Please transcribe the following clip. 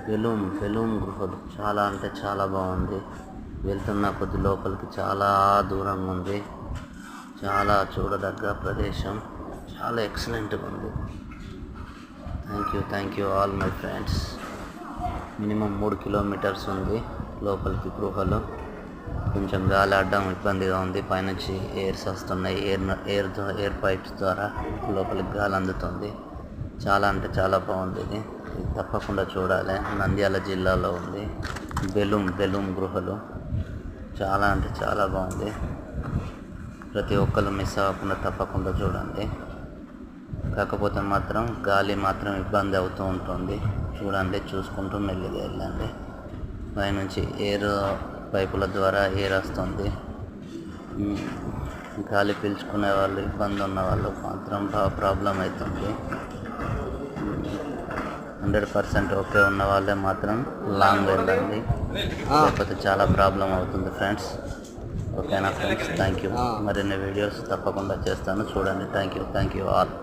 బెలూమ్ గుహలు చాలా అంటే చాలా బాగుంది. వెళ్తున్న కొద్ది లోపలికి చాలా దూరంగా ఉంది. చాలా చూడదగ్గ ప్రదేశం, చాలా ఎక్సలెంట్గా ఉంది. Thank you all my friends. Minimum 3 kilometres ఉంది లోపలికి గుహలు. కొంచెం గాలి ఆడడం ఇబ్బందిగా ఉంది. పైనుంచి ఎయిర్స్ వస్తున్నాయి. ఎయిర్ పైప్స్ ద్వారా లోపలికి గాలి అందుతుంది. చాలా అంటే చాలా బాగుంది. ఇది తప్పకుండా చూడాలి. నంద్యాల జిల్లాలో ఉంది బెలూమ్ గుహలు. చాలా అంటే చాలా బాగుంది. ప్రతి ఒక్కరు మిస్ అవ్వకుండా తప్పకుండా చూడండి. కాకపోతే మాత్రం గాలి మాత్రం ఇబ్బంది అవుతూ ఉంటుంది. చూడండి, చూసుకుంటూ మెల్లిగా వెళ్ళండి. పైనుంచి ఎయిర్ పైపుల ద్వారా ఎయిర్ వస్తుంది. గాలి పీల్చుకునే వాళ్ళు, ఇబ్బంది ఉన్న వాళ్ళు మాత్రం ప్రాబ్లం అవుతుంది. 100% ఓకే ఉన్న వాళ్ళే మాత్రం లాంగ్ వెళ్ళండి, లేకపోతే చాలా ప్రాబ్లం అవుతుంది ఫ్రెండ్స్. ఓకేనా ఫ్రెండ్స్? Thank you. మరిన్ని వీడియోస్ తప్పకుండా చేస్తాను, చూడండి. Thank you all.